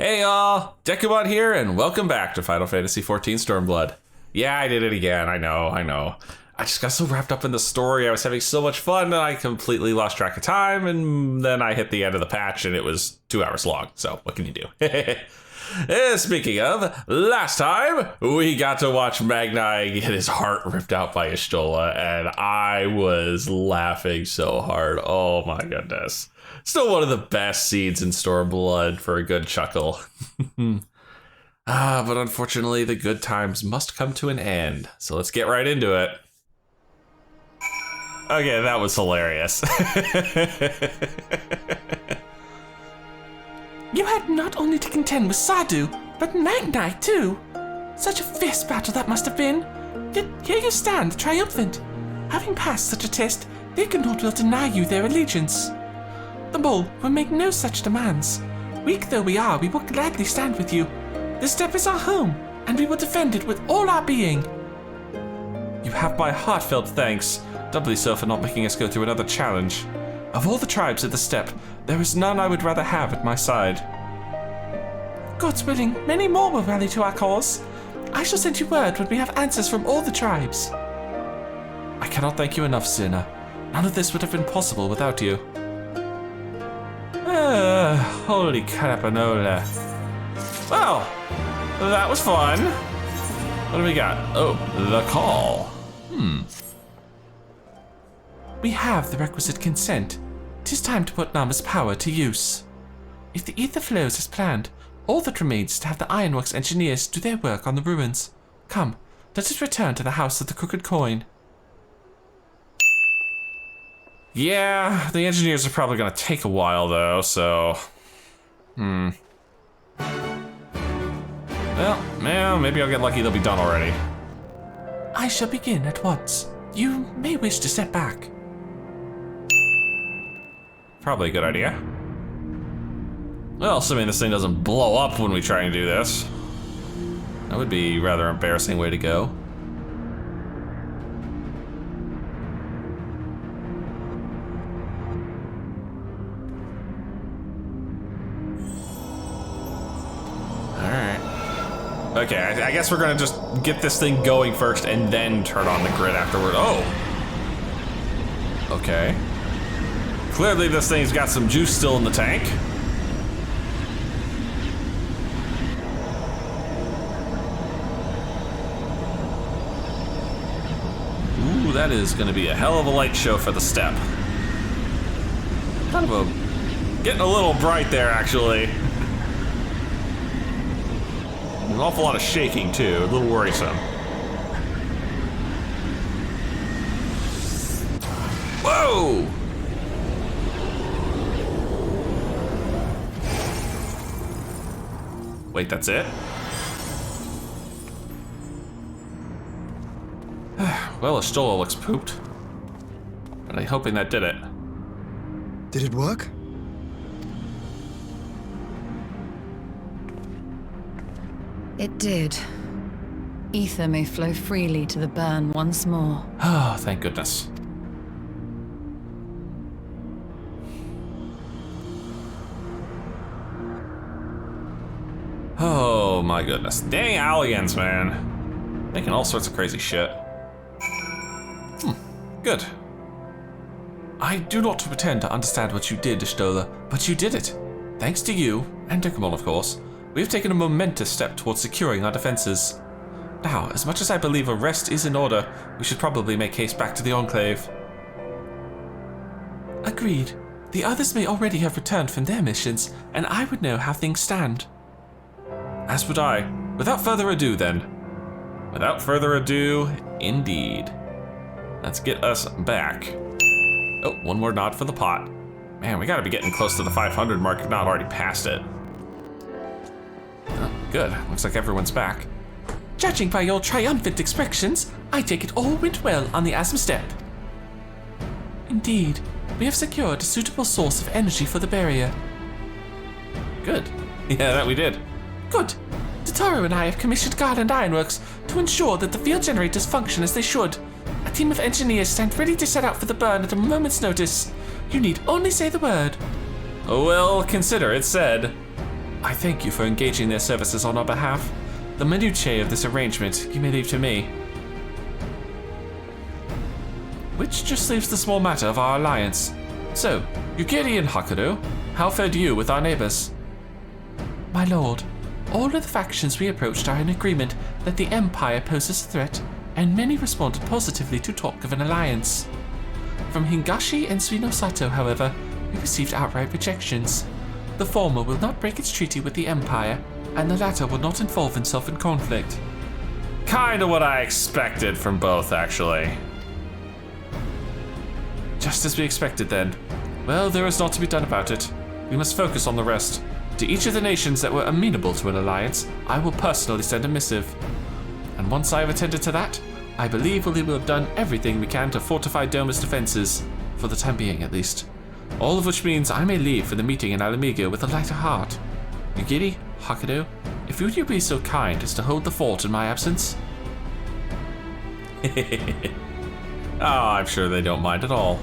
Hey y'all, Dekumon here, and welcome back to Final Fantasy XIV Stormblood. Yeah, I did it again, I know. I just got so wrapped up in the story, I was having so much fun, and I completely lost track of time, and then I hit the end of the patch, and it was 2 hours long, so what can you do? Speaking of, last time, we got to watch Magnai get his heart ripped out by Y'shtola, and I was laughing so hard, oh my goodness. Still one of the best scenes in Stormblood for a good chuckle. But unfortunately, the good times must come to an end. So let's get right into it. Okay, that was hilarious. You had not only to contend with Sadu, but Magnai too. Such a fierce battle that must have been. Yet here you stand, triumphant. Having passed such a test, the Argonaut will deny you their allegiance. The Mole will make no such demands. Weak though we are, we will gladly stand with you. The steppe is our home, and we will defend it with all our being. You have my heartfelt thanks, doubly so for not making us go through another challenge. Of all the tribes of the steppe, there is none I would rather have at my side. God's willing, many more will rally to our cause. I shall send you word when we have answers from all the tribes. I cannot thank you enough, Sina. None of this would have been possible without you. Holy carapanola. Well, that was fun. What do we got? Oh, the call. We have the requisite consent. 'Tis time to put Nama's power to use. If the ether flows as planned, all that remains is to have the Ironworks engineers do their work on the ruins. Come, let us return to the House of the Crooked Coin. Yeah, the engineers are probably gonna take a while though, so... Well, maybe I'll get lucky they'll be done already. I shall begin at once. You may wish to step back. Probably a good idea. Well, assuming this thing doesn't blow up when we try and do this. That would be a rather embarrassing way to go. Okay, I guess we're gonna just get this thing going first and then turn on the grid afterward. Oh! Okay. Clearly this thing's got some juice still in the tank. Ooh, that is gonna be a hell of a light show for the steppe. Kind of getting a little bright there, actually. An awful lot of shaking too, a little worrisome. Whoa! Wait, that's it? Well, Y'shtola looks pooped. But I'm hoping that did it. Did it work? It did. Ether may flow freely to the burn once more. Oh, thank goodness. Oh my goodness. Dang aliens, man. Making all sorts of crazy shit. Good. I do not pretend to understand what you did, Y'shtola, but you did it. Thanks to you, and Dekumon, of course, we have taken a momentous step towards securing our defenses. Now, as much as I believe a rest is in order, we should probably make haste back to the Enclave. Agreed. The others may already have returned from their missions, and I would know how things stand. As would I. Without further ado, then. Without further ado, indeed. Let's get us back. Oh, one more nod for the pot. Man, we gotta be getting close to the 500 mark, if not already past it. Oh, good. Looks like everyone's back. Judging by your triumphant expressions, I take it all went well on the Asm steppe. Indeed, we have secured a suitable source of energy for the barrier. Good. Yeah, that we did. Good. Totaro and I have commissioned Garland Ironworks to ensure that the field generators function as they should. A team of engineers stand ready to set out for the burn at a moment's notice. You need only say the word. Well, consider it said. I thank you for engaging their services on our behalf. The minutiae of this arrangement you may leave to me. Which just leaves the small matter of our alliance. So, Yugiri and Hakudo, how fared you with our neighbors? My lord, all of the factions we approached are in agreement that the Empire poses a threat, and many responded positively to talk of an alliance. From Hingashi and Suinosato, however, we received outright rejections. The former will not break its treaty with the Empire, and the latter will not involve himself in conflict. Kinda what I expected from both, actually. Just as we expected then. Well, there is naught to be done about it. We must focus on the rest. To each of the nations that were amenable to an alliance, I will personally send a missive. And once I have attended to that, I believe we will have done everything we can to fortify Doma's defenses, for the time being at least. All of which means I may leave for the meeting in Alamigo with a lighter heart. Yugiri, Hakudo, if would you be so kind as to hold the fort in my absence? Oh, I'm sure they don't mind at all.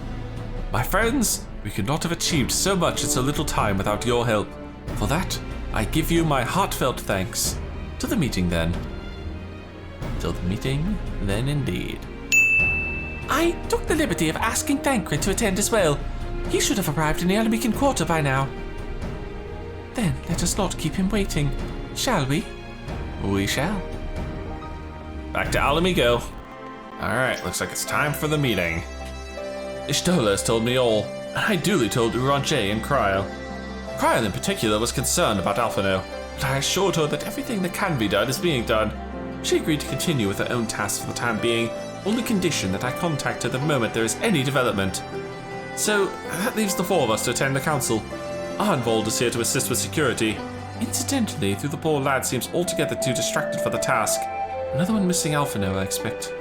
My friends, we could not have achieved so much in so little time without your help. For that, I give you my heartfelt thanks. To the meeting then. Till the meeting, then indeed. I took the liberty of asking Thancred to attend as well. He should have arrived in the Alamican Quarter by now. Then let us not keep him waiting, shall we? We shall. Back to Alamigo. Alright, looks like it's time for the meeting. Ishtola has told me all, and I duly told Uranche and Kryl. Kryl in particular was concerned about Alphino, but I assured her that everything that can be done is being done. She agreed to continue with her own tasks for the time being, on the condition that I contact her the moment there is any development. So, that leaves the four of us to attend the council. Arnvold is here to assist with security. Incidentally, though the poor lad seems altogether too distracted for the task. Another one missing Alphino, I expect.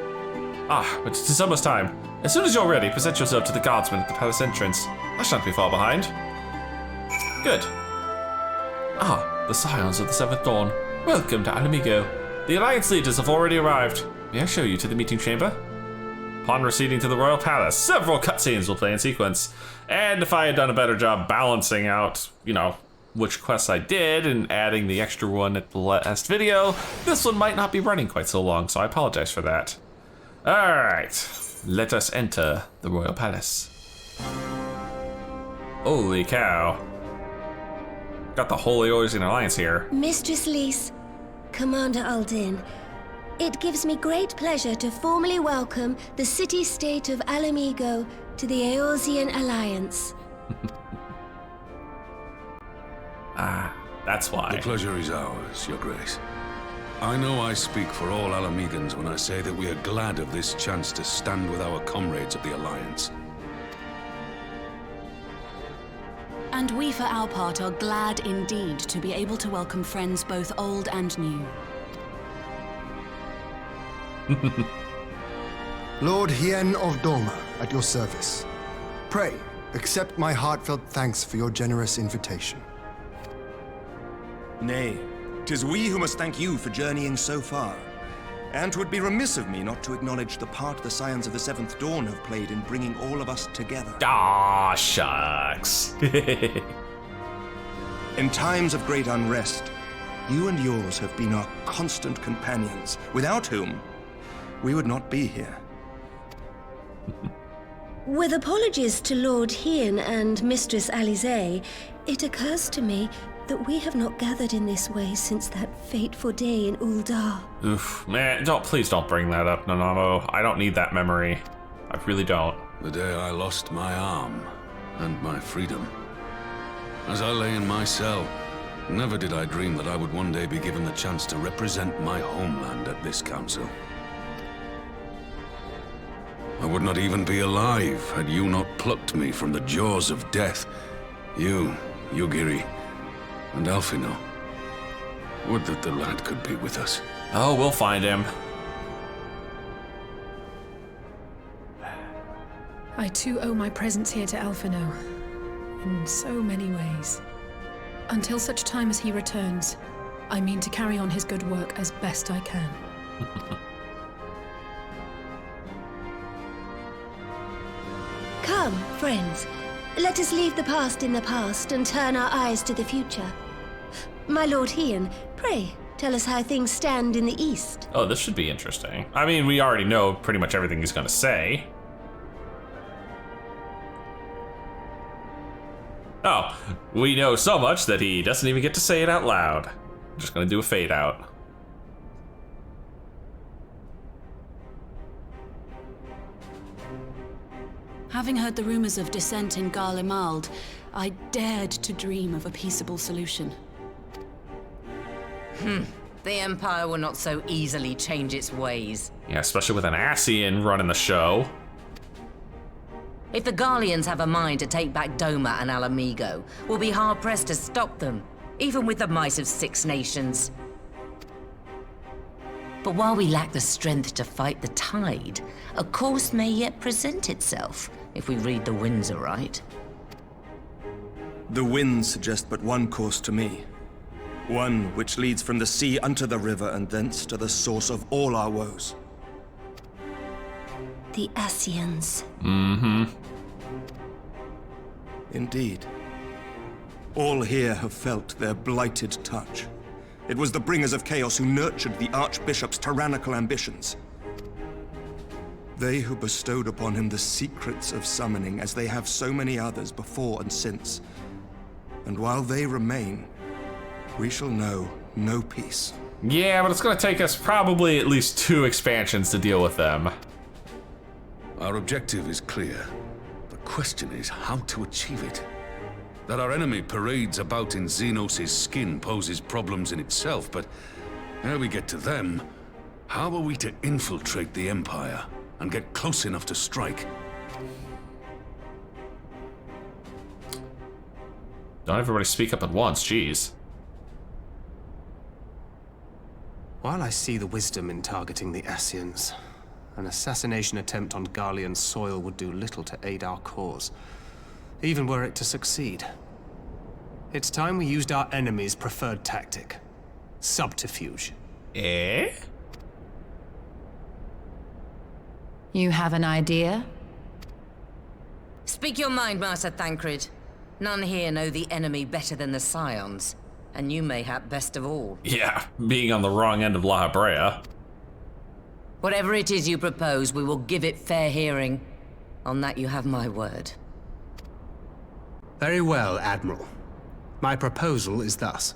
Ah, but it is almost time. As soon as you're ready, present yourself to the guardsmen at the palace entrance. I shan't be far behind. Good. Ah, the Scions of the Seventh Dawn. Welcome to Alamigo. The Alliance leaders have already arrived. May I show you to the meeting chamber? Upon receding to the royal palace, several cutscenes will play in sequence. And if I had done a better job balancing out, which quests I did and adding the extra one at the last video, this one might not be running quite so long, so I apologize for that. Alright, let us enter the royal palace. Holy cow. Got the Holy Orsian Alliance here. Mistress Lys, Commander Aldin, it gives me great pleasure to formally welcome the city-state of Alamigo to the Eorzean Alliance. That's why. The pleasure is ours, Your Grace. I know I speak for all Alamegans when I say that we are glad of this chance to stand with our comrades of the Alliance. And we, for our part, are glad indeed to be able to welcome friends both old and new. Lord Hien of Doma, at your service. Pray, accept my heartfelt thanks for your generous invitation. Nay, 'tis we who must thank you for journeying so far. And 'twould be remiss of me not to acknowledge the part the Scions of the Seventh Dawn have played in bringing all of us together. Ah, shucks. In times of great unrest, you and yours have been our constant companions, without whom we would not be here. With apologies to Lord Hien and Mistress Alize, it occurs to me that we have not gathered in this way since that fateful day in Uldar. Oof, man, please don't bring that up, Nanamo. I don't need that memory. I really don't. The day I lost my arm and my freedom. As I lay in my cell, never did I dream that I would one day be given the chance to represent my homeland at this council. I would not even be alive had you not plucked me from the jaws of death. You, Yugiri, and Alphino. Would that the lad could be with us. Oh, we'll find him. I too owe my presence here to Alphino, in so many ways. Until such time as he returns, I mean to carry on his good work as best I can. Come, friends, let us leave the past in the past and turn our eyes to the future. My Lord Heian, pray, tell us how things stand in the east. Oh, this should be interesting. I mean, we already know pretty much everything he's gonna say. Oh, we know so much that he doesn't even get to say it out loud. I'm just gonna do a fade out. Having heard the rumors of dissent in Garlemald, I dared to dream of a peaceable solution. The Empire will not so easily change its ways. Yeah, especially with an Ascian running the show. If the Garleans have a mind to take back Doma and Alamigo, we'll be hard-pressed to stop them, even with the might of 6 nations. But while we lack the strength to fight the tide, a course may yet present itself, if we read the winds aright. The winds suggest but one course to me. One which leads from the sea unto the river and thence to the source of all our woes. The Ascians. Indeed. All here have felt their blighted touch. It was the bringers of chaos who nurtured the Archbishop's tyrannical ambitions. They who bestowed upon him the secrets of summoning, as they have so many others before and since. And while they remain, we shall know no peace. Yeah, but it's gonna take us probably at least 2 expansions to deal with them. Our objective is clear. The question is how to achieve it. That our enemy parades about in Xenos' skin poses problems in itself, but ere we get to them, how are we to infiltrate the Empire and get close enough to strike? Don't everybody speak up at once, jeez. While I see the wisdom in targeting the Ascians, an assassination attempt on Garlean soil would do little to aid our cause, even were it to succeed. It's time we used our enemy's preferred tactic. Subterfuge. Eh? You have an idea? Speak your mind, Master Thancred. None here know the enemy better than the Scions, and you mayhap best of all. Yeah, being on the wrong end of La Habrea. Whatever it is you propose, we will give it fair hearing. On that you have my word. Very well, Admiral. My proposal is thus.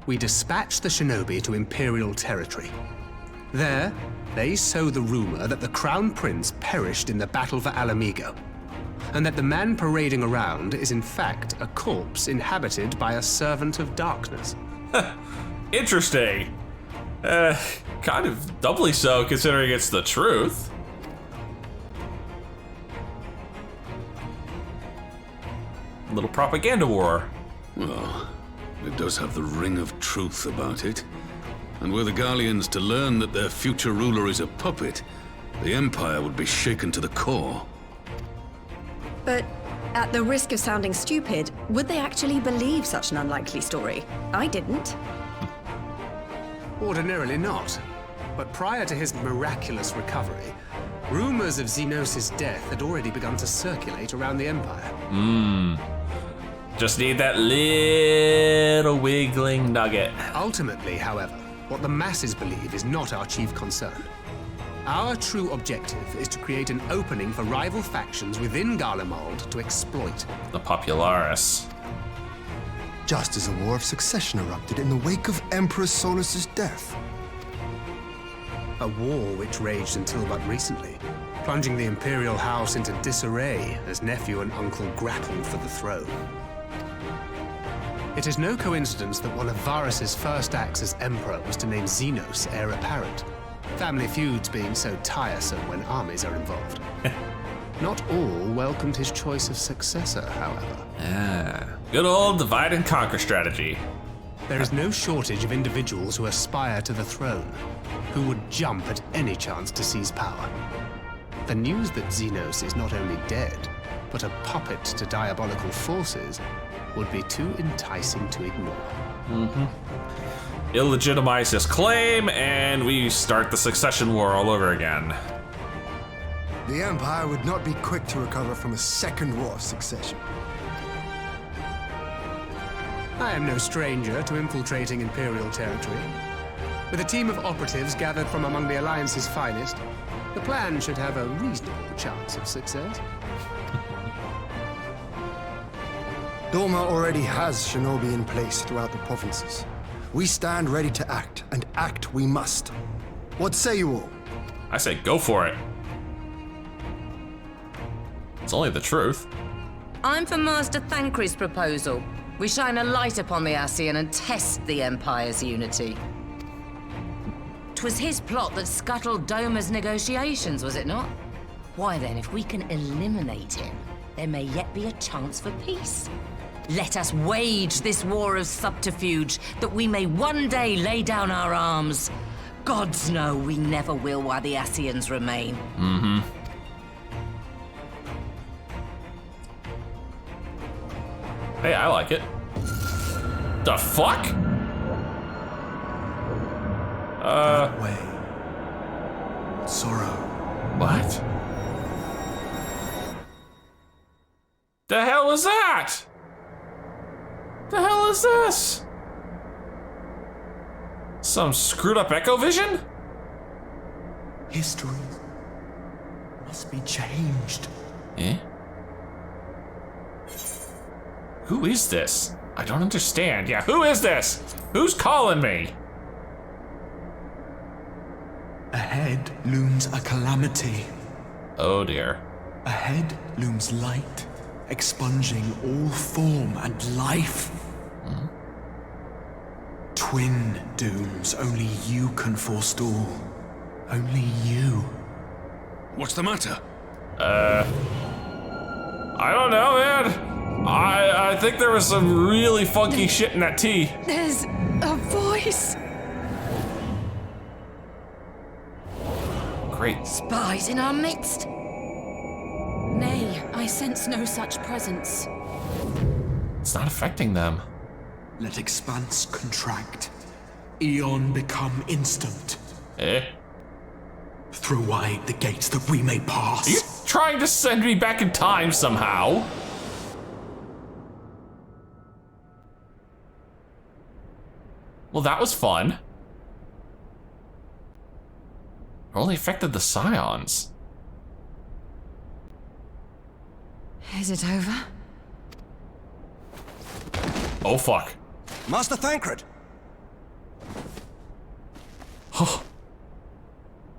We dispatch the shinobi to Imperial territory. There, they sow the rumor that the Crown Prince perished in the battle for Alamigo, and that the man parading around is in fact a corpse inhabited by a servant of darkness. Interesting. Kind of doubly so, considering it's the truth. Little propaganda war. Well, it does have the ring of truth about it. And were the Garleans to learn that their future ruler is a puppet, the Empire would be shaken to the core. But at the risk of sounding stupid, would they actually believe such an unlikely story? I didn't. Ordinarily not. But prior to his miraculous recovery, rumors of Xenos' death had already begun to circulate around the Empire. Just need that little wiggling nugget. Ultimately, however, what the masses believe is not our chief concern. Our true objective is to create an opening for rival factions within Garlemald to exploit. The Popularis. Just as a war of succession erupted in the wake of Emperor Solus's death. A war which raged until but recently, plunging the Imperial House into disarray as nephew and uncle grappled for the throne. It is no coincidence that one of Varus's first acts as Emperor was to name Xenos heir apparent. Family feuds being so tiresome when armies are involved. Not all welcomed his choice of successor, however. Good old divide and conquer strategy. There is no shortage of individuals who aspire to the throne, who would jump at any chance to seize power. The news that Xenos is not only dead, but a puppet to diabolical forces would be too enticing to ignore. Illegitimize his claim, and we start the succession war all over again. The Empire would not be quick to recover from a second war of succession. I am no stranger to infiltrating Imperial territory. With a team of operatives gathered from among the Alliance's finest, the plan should have a reasonable chance of success. Doma already has shinobi in place throughout the provinces. We stand ready to act, and act we must. What say you all? I say go for it. It's only the truth. I'm for Master Thancred's proposal. We shine a light upon the Ascian and test the Empire's unity. 'Twas his plot that scuttled Doma's negotiations, was it not? Why then, if we can eliminate him, there may yet be a chance for peace. Let us wage this war of subterfuge, that we may one day lay down our arms. Gods know we never will while the Ascians remain. Mm-hmm. Hey, I like it. The fuck? That way. Sorrow. What? The hell is that? The hell is this? Some screwed up echo vision? History must be changed. Eh? Who is this? I don't understand. Yeah, who is this? Who's calling me? Ahead looms a calamity. Oh dear. Ahead looms light, expunging all form and life. Hmm? Twin dooms only you can forestall. Only you. What's the matter? I don't know, man. I think there was some really funky shit in that tea. There's a voice. Great. Spies in our midst. Nay, I sense no such presence. It's not affecting them. Let expanse contract. Eon become instant. Eh? Throw wide the gates that we may pass. Are you trying to send me back in time somehow? Well, that was fun. It only affected the scions. Is it over? Oh, fuck. Master Thancred! Oh.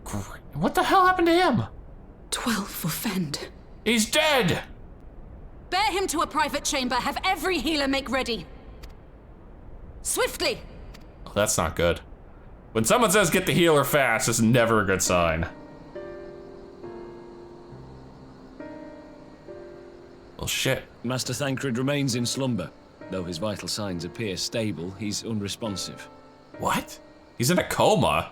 Great. What the hell happened to him? 12 for Fend. He's dead! Bear him to a private chamber. Have every healer make ready. Swiftly! Oh, that's not good. When someone says get the healer fast, it's never a good sign. Well, shit. Master Thancred remains in slumber. Though his vital signs appear stable, he's unresponsive. What? He's in a coma?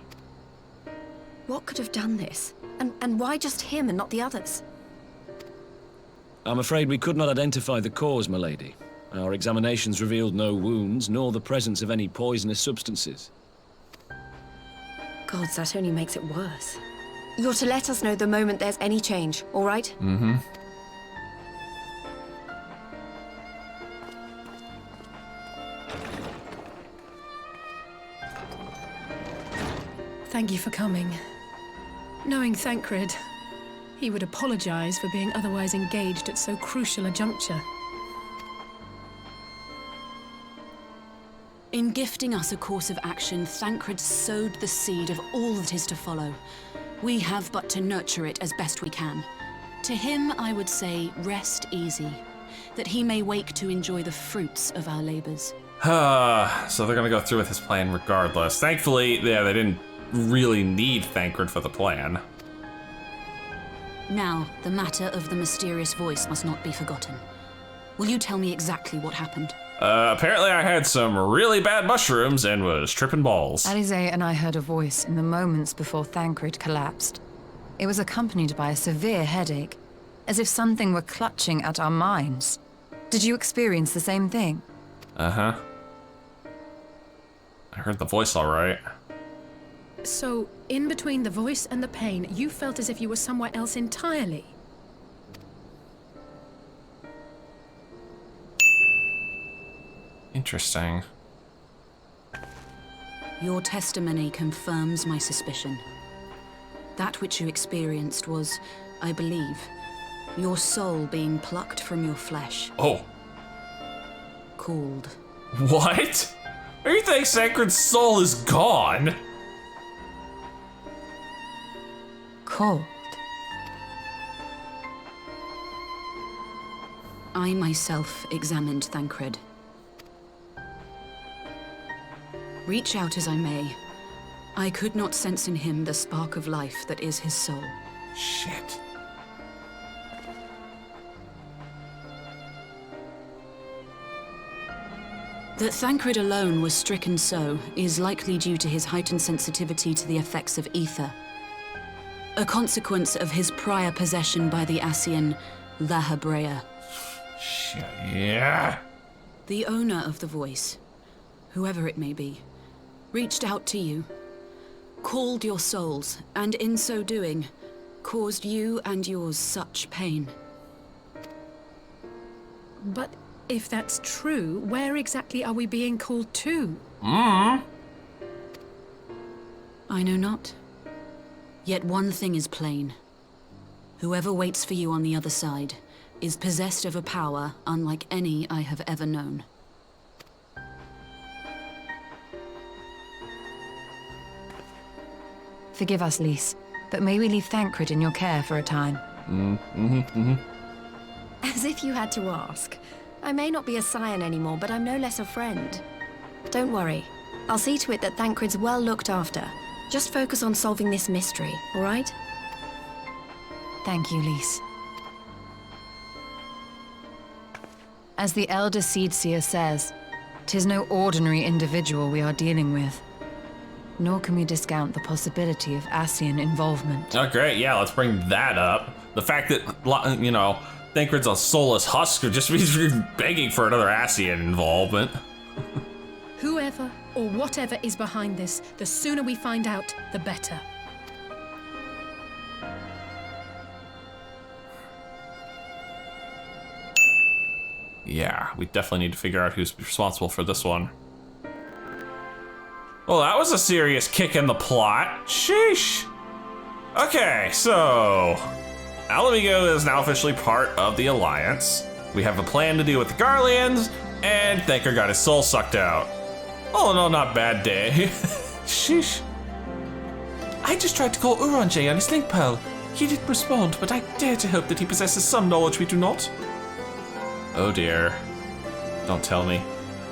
What could have done this? And why just him and not the others? I'm afraid we could not identify the cause, my lady. Our examinations revealed no wounds, nor the presence of any poisonous substances. Gods, that only makes it worse. You're to let us know the moment there's any change, all right? Mm-hmm. Thank you for coming. Knowing Thancred, he would apologize for being otherwise engaged at so crucial a juncture. In gifting us a course of action, Thancred sowed the seed of all that is to follow. We have but to nurture it as best we can. To him, I would say, rest easy, that he may wake to enjoy the fruits of our labors. So they're gonna go through with his plan regardless. Thankfully, yeah, they didn't really need Thancred for the plan. Now, the matter of the mysterious voice must not be forgotten. Will you tell me exactly what happened? Apparently I had some really bad mushrooms and was tripping balls. Alize and I heard a voice in the moments before Thancred collapsed. It was accompanied by a severe headache, as if something were clutching at our minds. Did you experience the same thing? Uh-huh. I heard the voice all right. So, in between the voice and the pain, you felt as if you were somewhere else entirely. Interesting. Your testimony confirms my suspicion. That which you experienced was, I believe, your soul being plucked from your flesh. Oh. Called. What? Are you saying Sacred Soul is gone? Called. I myself examined Thancred. Reach out as I may, I could not sense in him the spark of life that is his soul. Shit. That Thancred alone was stricken so is likely due to his heightened sensitivity to the effects of ether, a consequence of his prior possession by the Ascian La Hebrea. Shit, yeah. The owner of the voice, whoever it may be, reached out to you, called your souls, and in so doing, caused you and yours such pain. But if that's true, where exactly are we being called to? Mm. I know not. Yet one thing is plain. Whoever waits for you on the other side is possessed of a power unlike any I have ever known. Forgive us, Lys, but may we leave Thancred in your care for a time? As if you had to ask. I may not be a scion anymore, but I'm no less a friend. Don't worry. I'll see to it that Thancred's well looked after. Just focus on solving this mystery, all right? Thank you, Lys. As the Elder Seedseer says, 'tis no ordinary individual we are dealing with. Nor can we discount the possibility of Ascian involvement. Oh, great. Yeah, let's bring that up. The fact that, you know, Thancred's a soulless husk just means you're begging for another Ascian involvement. Whoever or whatever is behind this, the sooner we find out, the better. Yeah, we definitely need to figure out who's responsible for this one. Well, that was a serious kick in the plot. Sheesh. Okay, so Alamigo is now officially part of the Alliance. We have a plan to deal with the Garleans, and Thancred got his soul sucked out. All in all, not bad day. Sheesh. I just tried to call Uranjay on his link pearl. He didn't respond, but I dare to hope that he possesses some knowledge we do not. Oh dear. Don't tell me.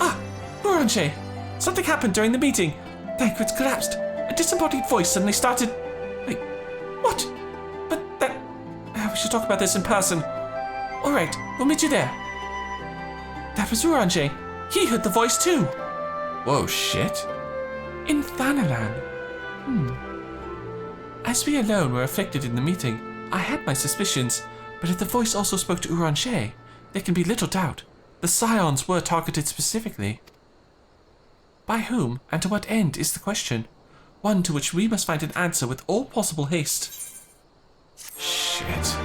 Ah, Uranjay. Something happened during the meeting. Thancred's collapsed. A disembodied voice suddenly started... Wait, what? But that... we should talk about this in person. All right, we'll meet you there. That was Uranjay. He heard the voice too. Whoa, shit. In Thanalan. As we alone were afflicted in the meeting, I had my suspicions, but if the voice also spoke to Uranjay, there can be little doubt. The Scions were targeted specifically. By whom and to what end is the question, one to which we must find an answer with all possible haste. Shit.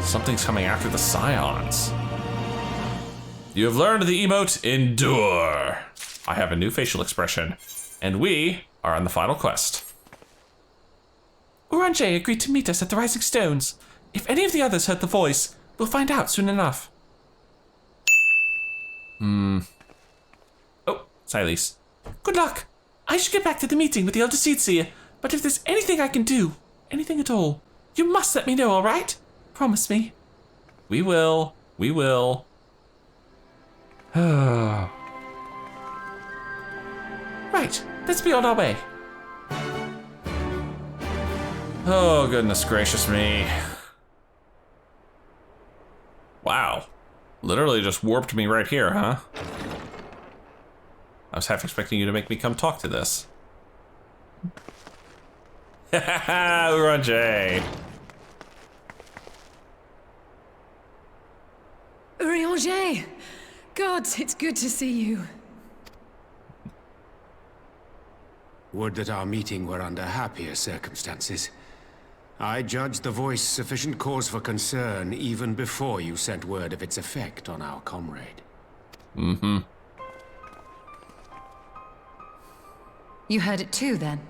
Something's coming after the Scions. You have learned the emote Endure. I have a new facial expression, and we are on the final quest. Uranjay agreed to meet us at the Rising Stones. If any of the others heard the voice, we'll find out soon enough. Oh, Silas. Good luck. I should get back to the meeting with the Elder Seedseer, but if there's anything I can do, anything at all, you must let me know, all right? Promise me. We will. We will. Right, let's be on our way. Oh, goodness gracious me. Wow. Literally just warped me right here, huh? I was half expecting you to make me come talk to this. Haha, Uranjay. Uranjay! Gods, it's good to see you. Would that our meeting were under happier circumstances. I judged the voice sufficient cause for concern even before you sent word of its effect on our comrade. You heard it too, then?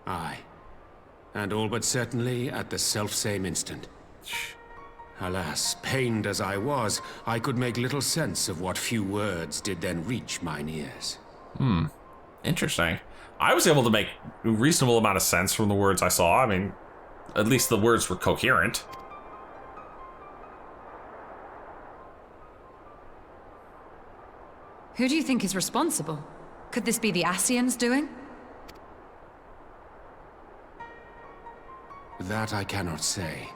Aye. And all but certainly at the selfsame instant. Alas, pained as I was, I could make little sense of what few words did then reach mine ears. Interesting. I was able to make a reasonable amount of sense from the words I saw. I mean, at least the words were coherent. Who do you think is responsible? Could this be the Ascians doing? That I cannot say.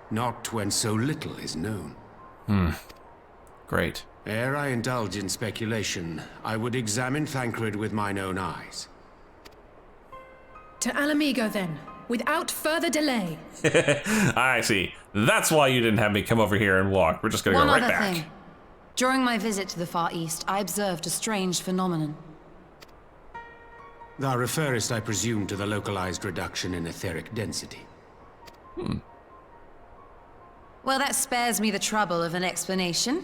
Not when so little is known. Great. Ere I indulge in speculation, I would examine Thancred with mine own eyes. To Alamigo, then, without further delay. I see. That's why you didn't have me come over here and walk. We're just gonna go right back. One other thing. During my visit to the Far East, I observed a strange phenomenon. Thou referrest, I presume, to the localized reduction in etheric density. Well, that spares me the trouble of an explanation.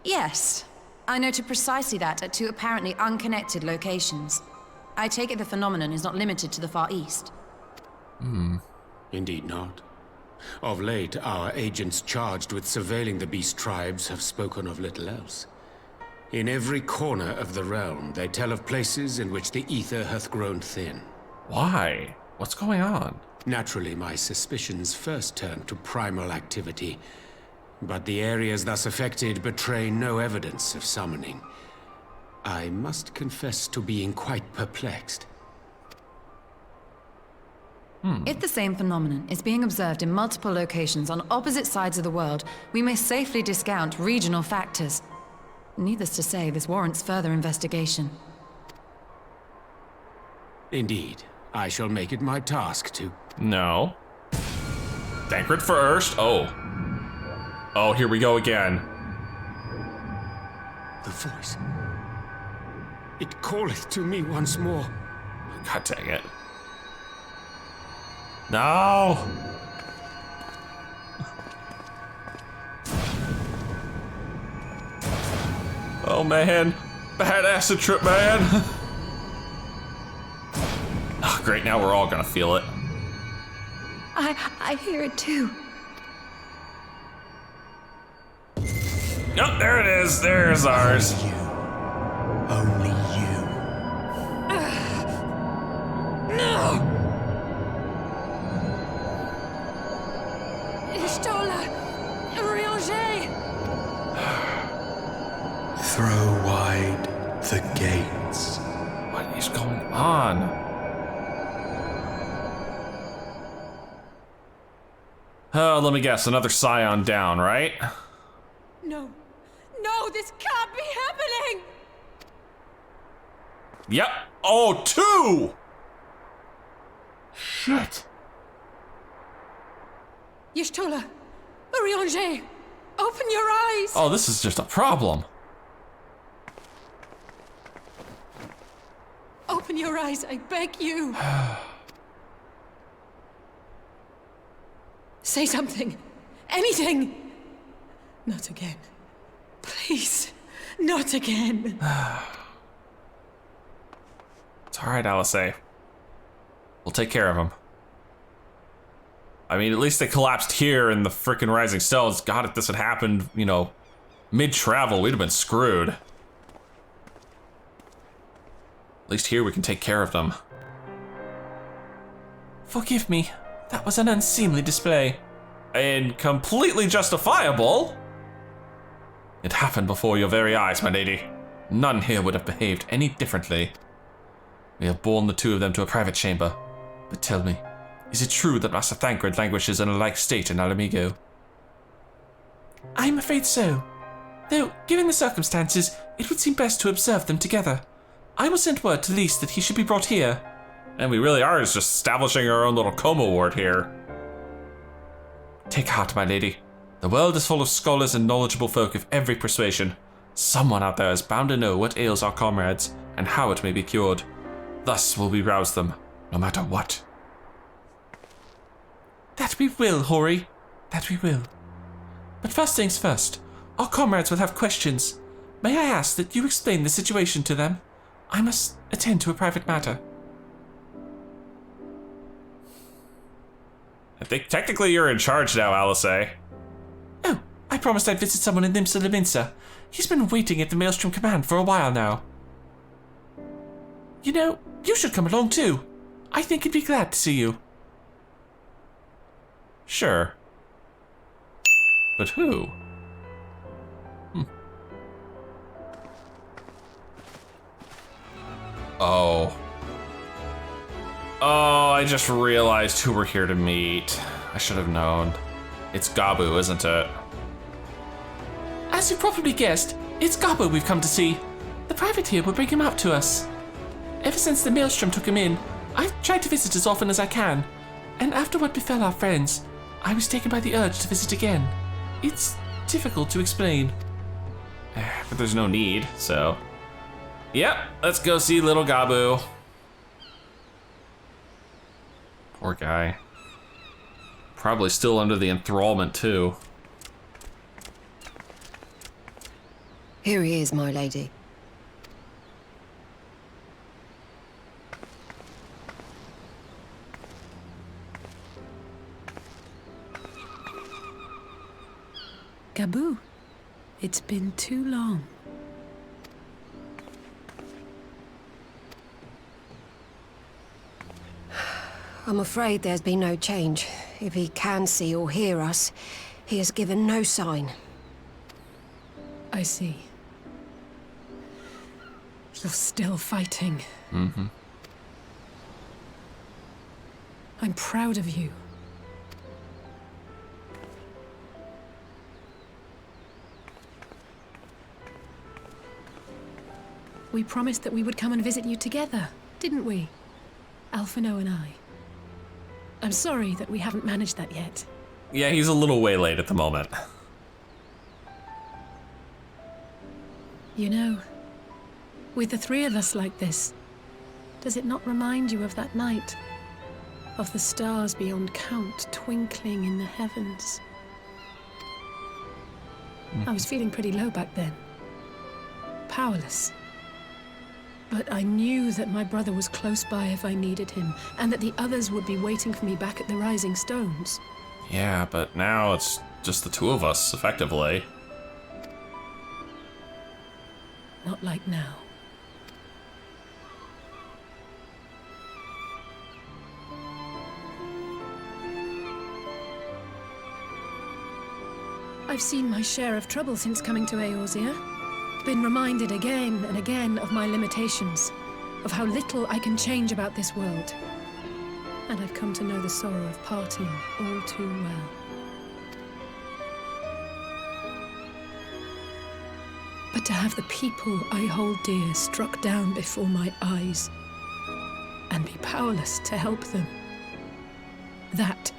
Yes, I noted precisely that at two apparently unconnected locations. I take it the phenomenon is not limited to the Far East. Indeed not. Of late, our agents charged with surveilling the beast tribes have spoken of little else. In every corner of the realm, they tell of places in which the ether hath grown thin. Why? What's going on? Naturally, my suspicions first turned to primal activity, but the areas thus affected betray no evidence of summoning. I must confess to being quite perplexed. If the same phenomenon is being observed in multiple locations on opposite sides of the world, we may safely discount regional factors. Needless to say, this warrants further investigation. Indeed. I shall make it my task to... No. Thancred first. Oh. Oh, here we go again. The voice. It calleth to me once more. God dang it. No! Oh man. Bad acid trip, man. Oh, great, now we're all gonna feel it. I hear it too. Yep, there it is. There's ours. Only you. No! Ishtola! Urianger! Throw wide the gates. What is going on? Oh, let me guess, another Scion down, right? No. No, this can't be happening! Yep. Oh, two! Shit. Y'shtola! Urianger! Open your eyes! Oh, this is just a problem. Open your eyes, I beg you! Say something. Anything. Not again. Please. Not again. It's alright, Alice. We'll take care of him. I mean, at least they collapsed here in the frickin' Rising Stones. God, if this had happened, you know, mid-travel, we'd have been screwed. At least here we can take care of them. Forgive me. That was an unseemly display. And completely justifiable. It happened before your very eyes, my lady. None here would have behaved any differently. We have borne the two of them to a private chamber. But tell me, is it true that Master Thancred languishes in a like state in Alamigo? I'm afraid so. Though, given the circumstances, it would seem best to observe them together. I will send word to Lys that he should be brought here. And we really are just establishing our own little coma ward here. Take heart, my lady. The world is full of scholars and knowledgeable folk of every persuasion. Someone out there is bound to know what ails our comrades and how it may be cured. Thus will we rouse them, no matter what. That we will, Hori. That we will. But first things first, our comrades will have questions. May I ask that you explain the situation to them? I must attend to a private matter. I think technically you're in charge now, Alice. Oh, I promised I'd visit someone in Limsa Liminsa. He's been waiting at the Maelstrom Command for a while now. You know, you should come along too. I think he'd be glad to see you. Sure. But who? Oh. Oh, I just realized who we're here to meet. I should have known. It's Gabu, isn't it? As you probably guessed, it's Gabu we've come to see. The privateer will bring him up to us. Ever since the Maelstrom took him in, I've tried to visit as often as I can. And after what befell our friends, I was taken by the urge to visit again. It's difficult to explain. But there's no need, so... Yep, let's go see little Gabu. Poor guy. Probably still under the enthrallment, too. Here he is, my lady. Gabu, it's been too long. I'm afraid there's been no change. If he can see or hear us, he has given no sign. I see. You're still fighting. Mm-hmm. I'm proud of you. We promised that we would come and visit you together, didn't we? Alphino and I. I'm sorry that we haven't managed that yet. Yeah, he's a little way late at the moment. You know, with the three of us like this, does it not remind you of that night? Of the stars beyond count twinkling in the heavens? I was feeling pretty low back then. Powerless. But I knew that my brother was close by if I needed him, and that the others would be waiting for me back at the Rising Stones. Yeah, but now it's just the two of us, effectively. Not like now. I've seen my share of trouble since coming to Eorzea. Been reminded again and again of my limitations, of how little I can change about this world. And I've come to know the sorrow of parting all too well. But to have the people I hold dear struck down before my eyes, and be powerless to help them, that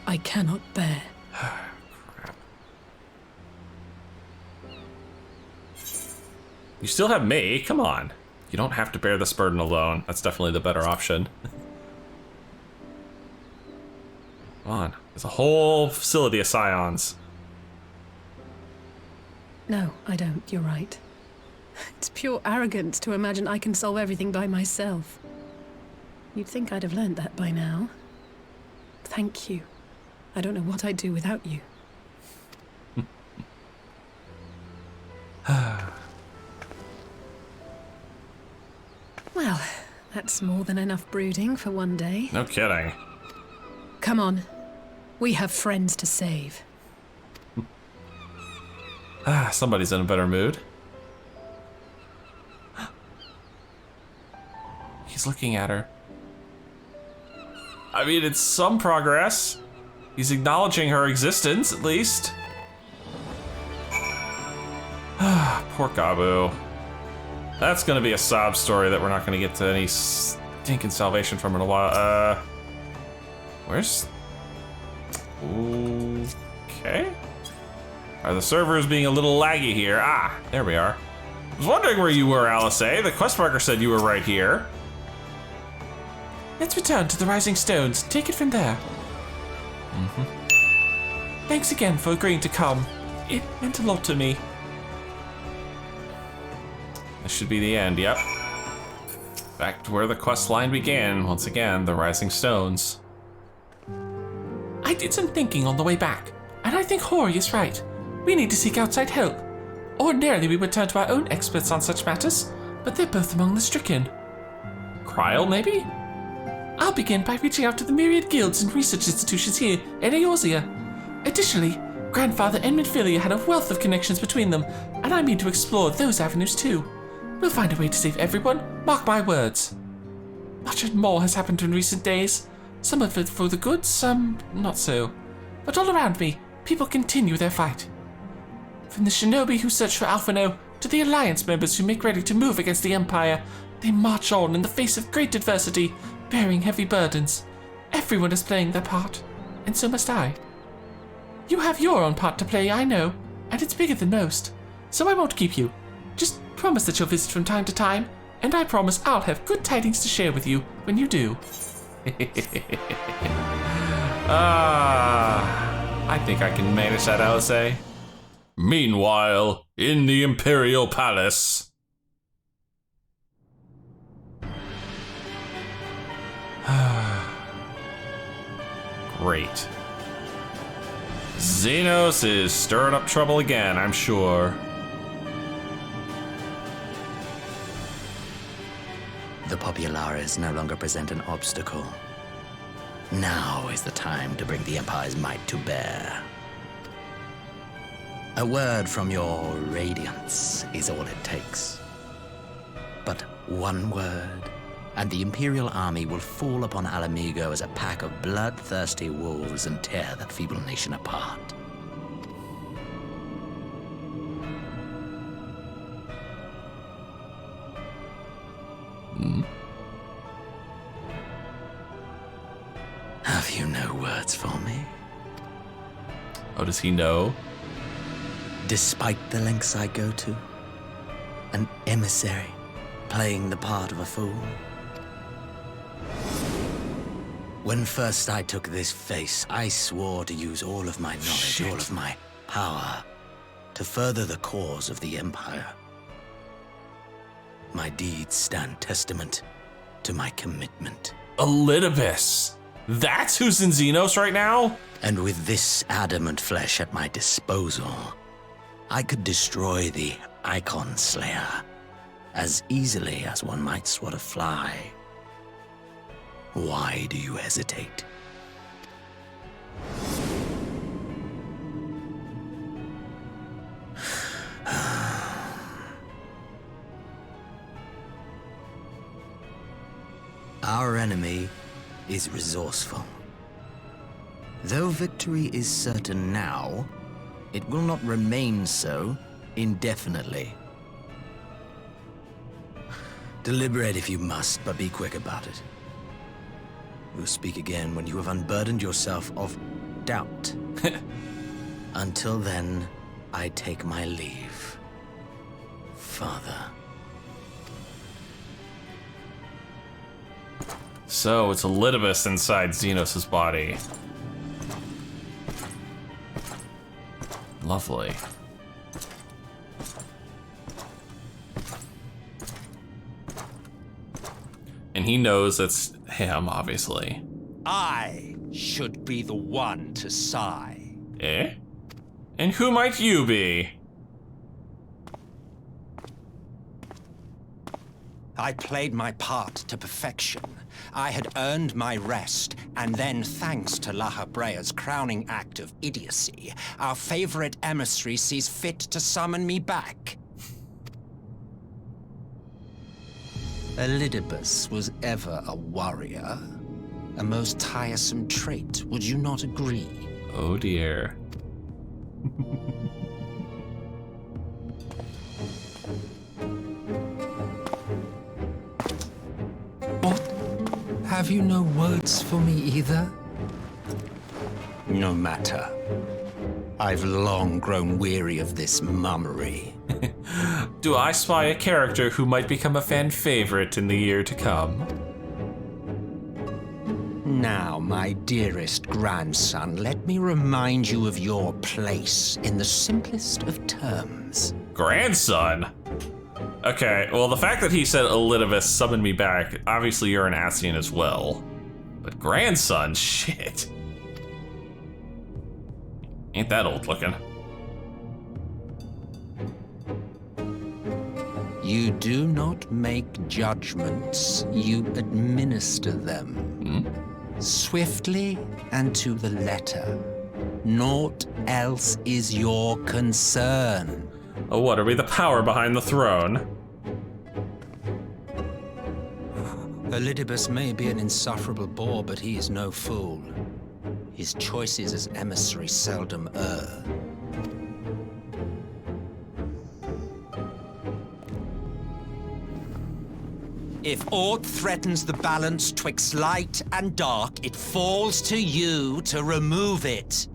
I cannot bear. You still have me, come on. You don't have to bear this burden alone. That's definitely the better option. Come on, there's a whole facility of scions. No, I don't, you're right. It's pure arrogance to imagine I can solve everything by myself. You'd think I'd have learned that by now. Thank you. I don't know what I'd do without you. Well, that's more than enough brooding for one day. No kidding. Come on. We have friends to save. Somebody's in a better mood. He's looking at her. I mean, it's some progress. He's acknowledging her existence, at least. Poor Gabu. That's gonna be a sob story that we're not gonna get to any stinking salvation from in a while. Where's... Okay. Are the servers being a little laggy here? Ah, there we are. I was wondering where you were, Alice. The quest marker said you were right here. Let's return to the Rising Stones. Take it from there. Mm-hmm. Thanks again for agreeing to come. It meant a lot to me. This should be the end, yep. Back to where the quest line began. Once again, the Rising Stones. I did some thinking on the way back, and I think Hori is right. We need to seek outside help. Ordinarily, we would turn to our own experts on such matters, but they're both among the stricken. Kryl, maybe? I'll begin by reaching out to the myriad guilds and research institutions here in Eorzea. Additionally, Grandfather and Minfilia had a wealth of connections between them, and I mean to explore those avenues too. We'll find a way to save everyone, mark my words. Much more has happened in recent days. Some of it for the good, some not so. But all around me, people continue their fight. From the shinobi who search for Alphino to the Alliance members who make ready to move against the Empire, they march on in the face of great adversity, bearing heavy burdens. Everyone is playing their part, and so must I. You have your own part to play, I know, and it's bigger than most, so I won't keep you. Just promise that you'll visit from time to time, and I promise I'll have good tidings to share with you when you do. I think I can manage that, I would say. Meanwhile, in the Imperial Palace. Great. Xenos is stirring up trouble again, I'm sure. The Populares no longer present an obstacle. Now is the time to bring the Empire's might to bear. A word from your Radiance is all it takes. But one word, and the Imperial army will fall upon Alamigo as a pack of bloodthirsty wolves and tear that feeble nation apart. Have you no words for me? Oh, does he know? Despite the lengths I go to, an emissary playing the part of a fool. When first I took this face, I swore to use all of my knowledge, all of my power, to further the cause of the Empire. My deeds stand testament to my commitment. Elidibus! That's who's in Xenos right now? And with this adamant flesh at my disposal, I could destroy the Icon Slayer as easily as one might swat a fly. Why do you hesitate? Our enemy is resourceful. Though victory is certain now, it will not remain so indefinitely. Deliberate if you must, but be quick about it. We'll speak again when you have unburdened yourself of doubt. Until then, I take my leave. Father. So it's Elidibus inside Xenos' body. Lovely. And he knows it's him, obviously. I should be the one to sigh. Eh? And who might you be? I played my part to perfection. I had earned my rest, and then, thanks to La Habrea's crowning act of idiocy, our favorite emissary sees fit to summon me back. Elidibus was ever a warrior. A most tiresome trait, would you not agree? Oh dear. Have you no words for me either? No matter. I've long grown weary of this mummery. Do I spy a character who might become a fan favorite in the year to come? Now, my dearest grandson, let me remind you of your place in the simplest of terms. Grandson? Okay, well, the fact that he said Elidibus summoned me back, obviously you're an Ascian as well. But grandson, shit. Ain't that old looking. You do not make judgments, you administer them. Swiftly and to the letter. Naught else is your concern. Oh, what, are we the power behind the throne? Elidibus may be an insufferable bore, but he is no fool. His choices as emissary seldom err. If aught threatens the balance twixt light and dark, it falls to you to remove it.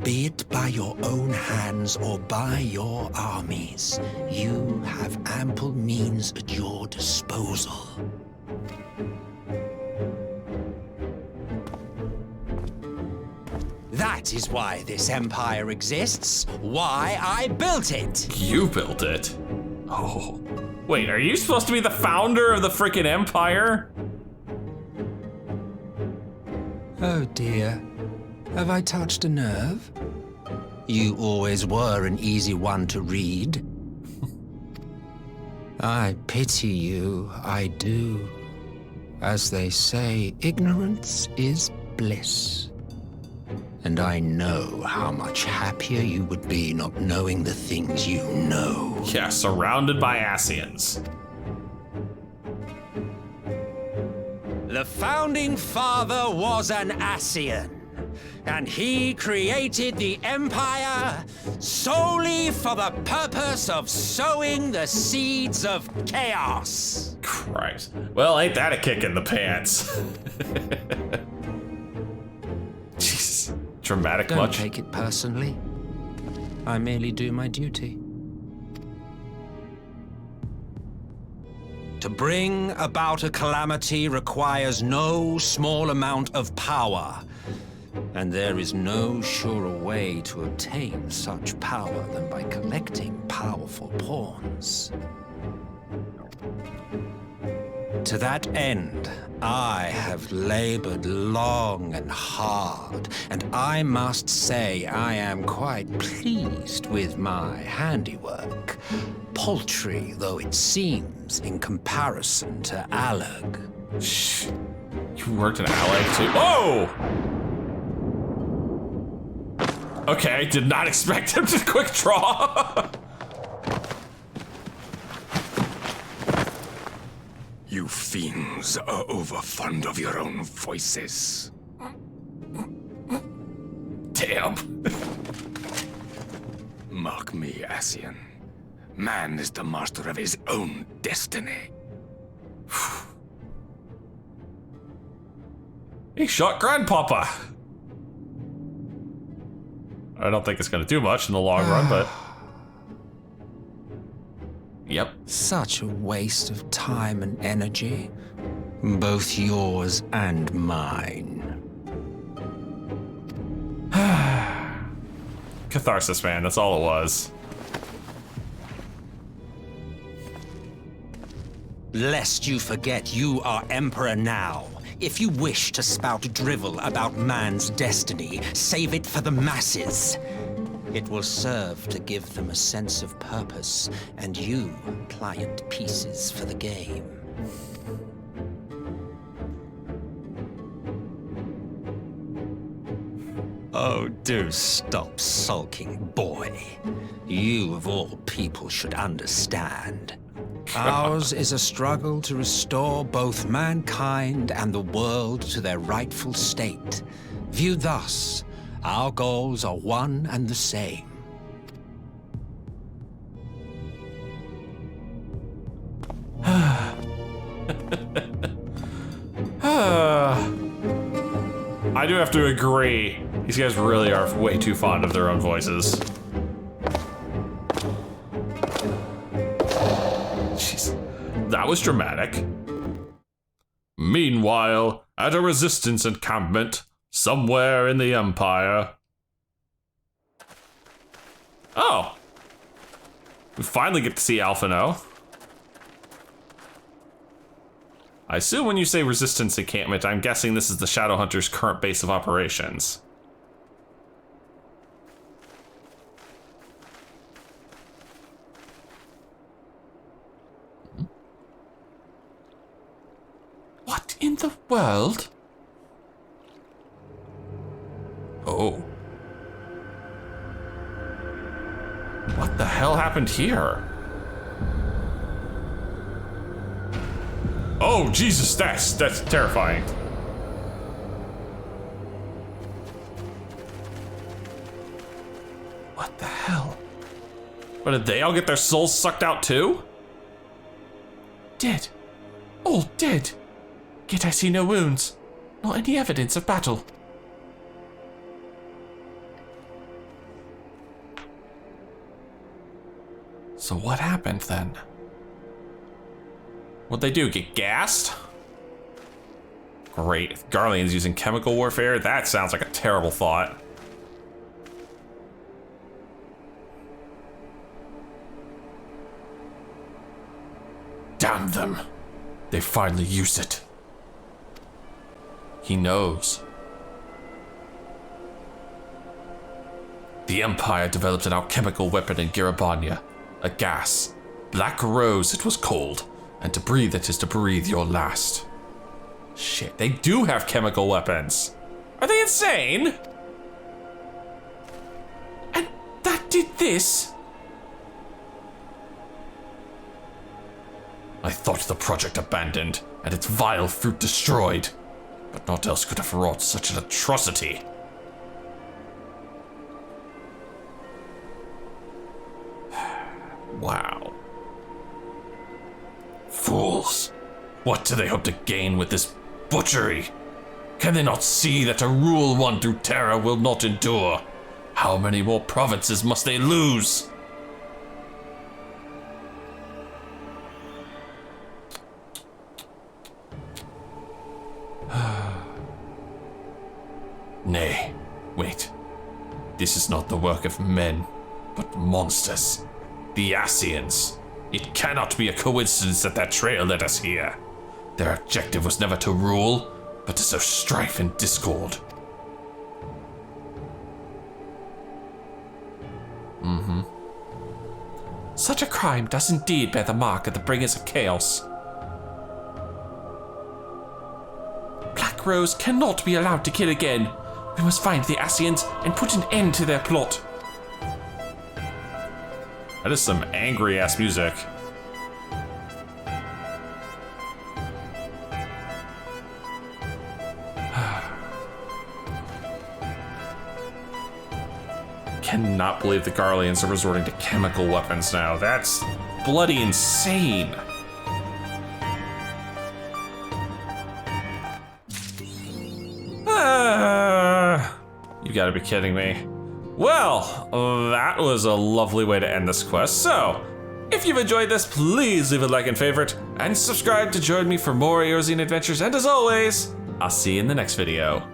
Be it by your own hands or by your armies, you have ample means at your disposal. That is why this empire exists, why I built it. You built it? Oh. Wait, are you supposed to be the founder of the frickin' empire? Oh dear. Have I touched a nerve? You always were an easy one to read. I pity you, I do. As they say, ignorance is bliss. And I know how much happier you would be not knowing the things you know. Yeah, surrounded by Ascians. The founding father was an Ascian, and he created the Empire solely for the purpose of sowing the seeds of chaos. Christ. Well, ain't that a kick in the pants? Jesus. Dramatic Don't much? take it personally. I merely do my duty. To bring about a calamity requires no small amount of power, and there is no surer way to obtain such power than by collecting powerful pawns. To that end, I have labored long and hard, and I must say I am quite pleased with my handiwork, paltry though it seems in comparison to Alag. Shh. You worked in Alag too? Oh! Okay, did not expect him to quick draw. You fiends are overfond of your own voices. Damn. Mark me, Ascian. Man is the master of his own destiny. He shot Grandpapa. I don't think it's gonna do much in the long run, but... Yep. Such a waste of time and energy, both yours and mine. Catharsis, man, that's all it was. Lest you forget you are Emperor now. If you wish to spout drivel about man's destiny, save it for the masses. It will serve to give them a sense of purpose, and you pliant pieces for the game. Oh, do stop sulking, boy. You, of all people, should understand. Ours is a struggle to restore both mankind and the world to their rightful state. Viewed thus, our goals are one and the same. I do have to agree. These guys really are way too fond of their own voices. Jeez, that was dramatic. Meanwhile, at a resistance encampment, somewhere in the Empire. Oh, We finally get to see Alphino. I assume when you say resistance encampment, I'm guessing this is the Shadowhunter's current base of operations. What in the world? Oh. What the hell happened here? Oh, Jesus, that's terrifying. What the hell? But did they all get their souls sucked out too? Dead. All dead. Yet I see no wounds. Not any evidence of battle. So what happened then? What'd they do, get gassed? Great, Garlean's using chemical warfare? That sounds like a terrible thought. Damn them. They finally used it. He knows. The Empire developed an alchemical weapon in Garabania. A gas. Black Rose it was called. And to breathe it is to breathe your last. Shit, they do have chemical weapons. Are they insane? And that did this? I thought the project abandoned, and its vile fruit destroyed. But naught else could have wrought such an atrocity. Wow. Fools. What do they hope to gain with this butchery? Can they not see that to rule one through terror will not endure? How many more provinces must they lose? Nay, wait. This is not the work of men, but monsters. The Ascians. It cannot be a coincidence that their trail led us here. Their objective was never to rule, but to sow strife and discord. Such a crime does indeed bear the mark of the bringers of chaos. Black Rose cannot be allowed to kill again. We must find the Ascians and put an end to their plot. That is some angry ass music. Cannot believe the Garleans are resorting to chemical weapons now. That's bloody insane. You gotta be kidding me. Well, that was a lovely way to end this quest. So, if you've enjoyed this, please leave a like and favorite, and subscribe to join me for more Eorzean adventures. And as always, I'll see you in the next video.